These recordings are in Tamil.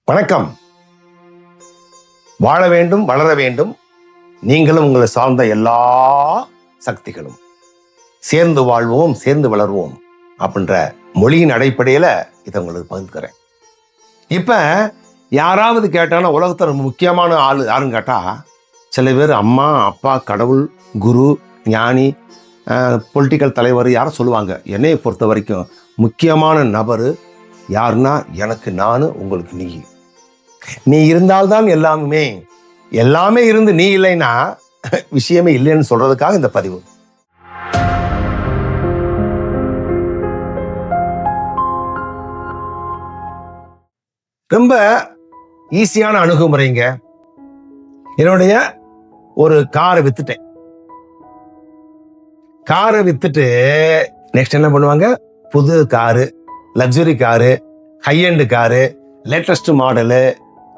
வணக்கம். வாழ வேண்டும், வளர வேண்டும். நீங்களும் உங்களை சார்ந்த எல்லா சக்திகளும் சேர்ந்து வாழ்வோம், சேர்ந்து வளர்வோம் அப்படின்ற மொழியின் அடிப்படையில் இதை உங்களுக்கு பகிர்ந்துக்கிறேன். இப்போ யாராவது கேட்டானா உலகத்தில் ரொம்ப முக்கியமான ஆள் யாருன்னு கேட்டால் சில பேர் அம்மா, அப்பா, கடவுள், குரு, ஞானி, பொலிட்டிக்கல் தலைவர் யாரும் சொல்லுவாங்க. என்னையை பொறுத்த வரைக்கும் முக்கியமான நபர் யாருன்னா எனக்கு நான், உங்களுக்கு நீ. நீ இருந்தால்தான் எல்லாமே இருந்து நீ இல்லைன்னா விஷயமே இல்லைன்னு சொல்றதுக்காக இந்த பதிவு. ரொம்ப ஈஸியான அணுகுமுறைங்க. என்னுடைய ஒரு காரை வித்துட்டேன். காரை வித்துட்டு நெக்ஸ்ட் என்ன பண்ணுவாங்க? புது car, luxury car, high-end car, latest model.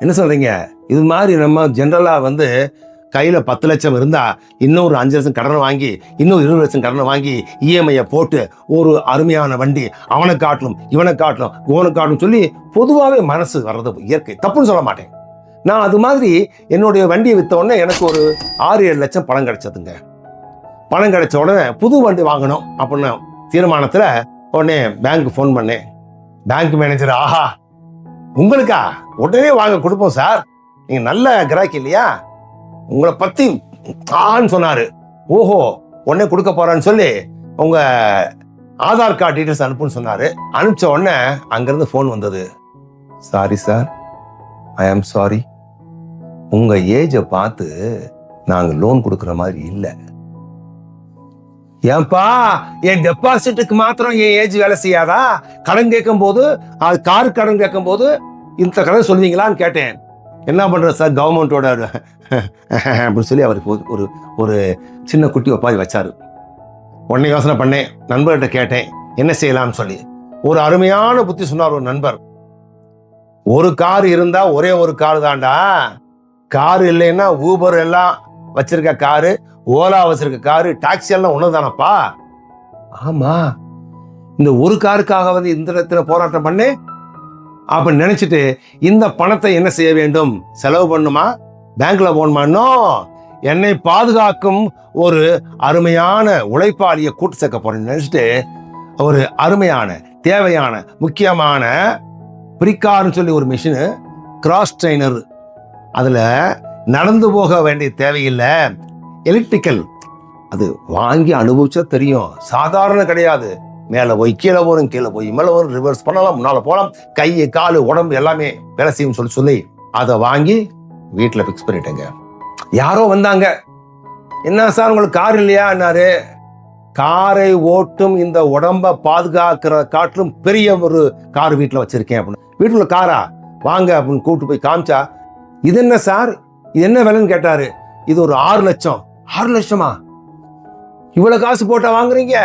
என்ன சொல்றீங்க? இது மாதிரி நம்ம ஜென்ரலாக கையில் 10 லட்சம் இருந்தால் இன்னும் ஒரு 5 லட்சம் கடனை வாங்கி, இன்னும் 20 லட்சம் கடனை வாங்கி இஎம்ஐயை போட்டு ஒரு அருமையான வண்டி அவனை காட்டணும், இவனை காட்டணும், இவனை காட்டணும் சொல்லி பொதுவாகவே மனசு வர்றது இயற்கை, தப்புன்னு சொல்ல மாட்டேன். நான் அது மாதிரி என்னுடைய வண்டியை விற்ற உடனே எனக்கு ஒரு 6-7 லட்சம் பணம் கிடைச்சதுங்க. பணம் கிடைச்ச உடனே புது வண்டி வாங்கணும் அப்படின்னு தீர்மானத்தில் உடனே பேங்க்கு ஃபோன் பண்ணேன். பேங்க் மேனேஜர், ஆஹா உங்களுக்கா, உடனே வாங்க கொடுப்போம் சார், நீங்க நல்ல கிராக்கி இல்லையா, உங்களை பத்தி ஆன்னு சொன்னாரு. ஓஹோ உடனே கொடுக்க போறான்னு சொல்லி உங்க ஆதார் கார்டு டீட்டெயில்ஸ் அனுப்புன்னு சொன்னாரு. அனுப்பிச்ச உடனே அங்கிருந்து ஃபோன் வந்தது. Sorry sir, I am sorry, உங்க ஏஜை பார்த்து நாங்க லோன் கொடுக்குற மாதிரி இல்லை. ஏன்பா, என் டெபாசிட்டுக்கு மாத்திரம் என் ஏஜ் வேலை செய்யாதா? கடன் கேட்கும் போது, அது காரு கடன் கேட்கும் போது இந்த கடன் சொல்லுவீங்களான்னு கேட்டேன். என்ன பண்ற சார், கவர்மெண்டோட அப்படின்னு சொல்லி அவருக்கு ஒரு ஒரு சின்ன குட்டி ஒப்பாதி வச்சாரு. உடனே யோசனை பண்ணேன், நண்பர்கிட்ட கேட்டேன் என்ன செய்யலாம்னு சொல்லி. ஒரு அருமையான புத்தி சொன்னார் ஒரு நண்பர். ஒரு கார் இருந்தா ஒரே ஒரு கார் தான்டா, காரு இல்லைன்னா ஊபர் எல்லாம் வச்சிருக்க காரு, ஓலா வச்சிருக்க காரு, டாக்ஸி எல்லாம் ஒண்ணுதானப்பா. ஆமா, இந்த ஒரு காருக்காக இந்த இடத்துல போராட்டம் பண்ணு அப்படின்னு நினைச்சிட்டு இந்த பணத்தை என்ன செய்ய வேண்டும்? செலவு பண்ணுமா, பேங்க்ல போடணுமா? என்னை பாதுகாக்கும் ஒரு அருமையான உழைப்பாளியை கூட்டு சேர்க்க போறேன்னு நினைச்சிட்டு ஒரு அருமையான தேவையான முக்கியமான பிரிக்கார்னு சொல்லி ஒரு மிஷினு, கிராஸ் ட்ரெயினர், அதுல நடந்து போக வேண்டிய தேவையில்லை, எலக்ட்ரிக்கல், அது வாங்கி அனுபவிச்சா தெரியும், சாதாரண கிடையாது. மேலே போய் கீழே வரும், கீழே போய் மேலே வரும், ரிவர்ஸ் பண்ணலாம், முன்னால் போகலாம், கை காலு உடம்பு எல்லாமே வேலை செய்யும் சொல்லி அதை வாங்கி வீட்டில் ஃபிக்ஸ் பண்ணிட்டேங்க. யாரோ வந்தாங்க, என்ன சார் உங்களுக்கு கார் இல்லையான்னாரு. காரை ஓட்டும் இந்த உடம்பை பாதுகாக்கிற காட்டிலும் பெரிய ஒரு கார் வீட்டில் வச்சிருக்கேன் அப்படின்னு. வீட்டுல காரா, வாங்க அப்படின்னு கூப்பிட்டு போய் காமிச்சா, இது என்ன சார், இது என்ன விலைன்னு கேட்டாரு. இது ஒரு 6 லட்சம். 6 லட்சமா? இவ்வளவு காசு போட்டா வாங்குறீங்க?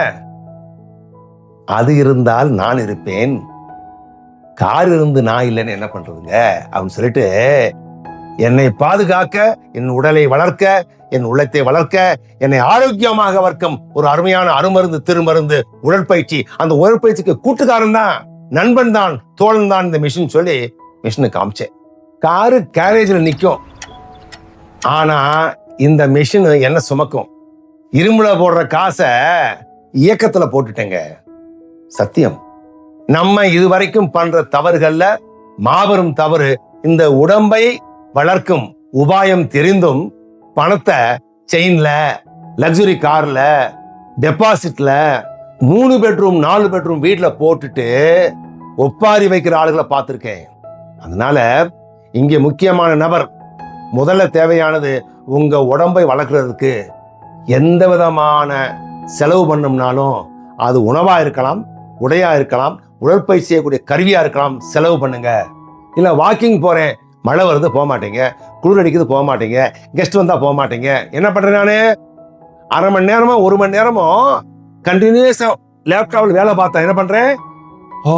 அது இருந்தால் நான் இருப்பேன், கார் இருந்து நான் இல்லைன்னு என்ன பண்றதுங்க அப்படின்னு சொல்லிட்டு, என்னை பாதுகாக்க, என் உடலை வளர்க்க, என் உள்ளத்தை வளர்க்க, என்னை ஆரோக்கியமாக வர்க்கம் ஒரு அருமையான அருமருந்து, திருமருந்து, உடற்பயிற்சி, அந்த உடற்பயிற்சிக்கு கூட்டுக்காரன் தான், நண்பன் தான், தோழன் தான் இந்த மிஷின் சொல்லி மிஷினுக்கு காமிச்சேன். காரு கேரேஜில் நிற்கும், ஆனா இந்த மிஷின் என்ன சுமக்கும்? இரும்புல போடுற காசை இயக்கத்துல போட்டுட்டேங்க. சத்தியம், நம்ம இதுவரைக்கும் பண்ற தவறுகள்ல மாபெரும் தவறு, இந்த உடம்பை வளர்க்கும் உபாயம் தெரிந்தும் பணத்தை செயின்ல, லக்ஸுரி கார்ல, டெபாசிட்ல, 3 பெட்ரூம் 4 பெட்ரூம் வீட்டுல போட்டுட்டு ஒப்பாரி வைக்கிற ஆளுகளை பார்த்திருக்கேன். அதனால இங்கே முக்கியமான நபர், முதல்ல தேவையானது உங்க உடம்பை வளர்க்கறதுக்கு எந்த விதமான செலவு பண்ணோம்னாலும், அது உணவா இருக்கலாம், உடையா இருக்கலாம், உடற்பயிற்சி செய்யக்கூடிய கருவியா இருக்கலாம், செலவு பண்ணுங்க. இல்ல வாக்கிங் போறேன், மழை வருது போக மாட்டீங்க, குளிர் அடிக்குது போக மாட்டீங்க, கெஸ்ட் வந்தா போக மாட்டீங்க, என்ன பண்றேன் நானு? அரை மணி நேரமோ 1 மணி நேரமோ கண்டினியூஸா லேப்டாப்ல வேலை பார்த்தா என்ன பண்றேன்? ஓ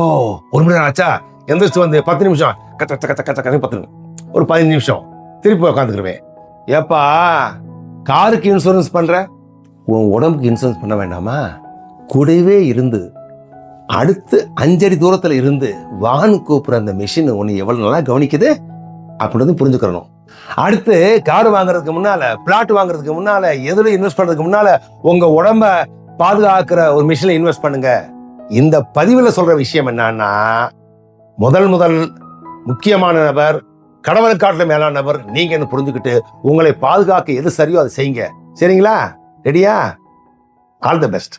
1 மணி நேரம் ஆச்சா, எந்திரிச்சு 10 நிமிஷம் கச்ச கச்ச கச்ச கச்ச 10 நிமிஷம், ஒரு 15 நிமிஷம் திருப்பி உட்காந்துக்கிருவேன். ஏப்பா, காருக்கு இன்சூரன்ஸ் பண்ற, உன் உடம்புக்கு இன்சூரன்ஸ் பண்ண வேண்டாமா? கூடவே இருந்து அடுத்து 5 அடி தூரத்துல இருந்து வான்னு கூப்பிடுற அந்த மிஷின் உன்னை எவ்வளவு நல்லா கவனிக்குது அப்படின்னு புரிஞ்சுக்கிறணும். அடுத்து கார் வாங்குறதுக்கு முன்னால, பிளாட் வாங்குறதுக்கு முன்னால, எதுல இன்வெஸ்ட் பண்றதுக்கு முன்னால உங்க உடம்ப பாதுகாக்கிற ஒரு மிஷின்ல இன்வெஸ்ட் பண்ணுங்க. இந்த பதிவுல சொல்ற விஷயம் என்னன்னா, முதல் முக்கியமான நபர், கடவுளை காட்டில மேலான நபர் நீங்க புரிஞ்சுக்கிட்டு உங்களை பாதுகாக்க எது சரியோ அதை செய்யுங்க. சரிங்களா? ரெடியா? All the best.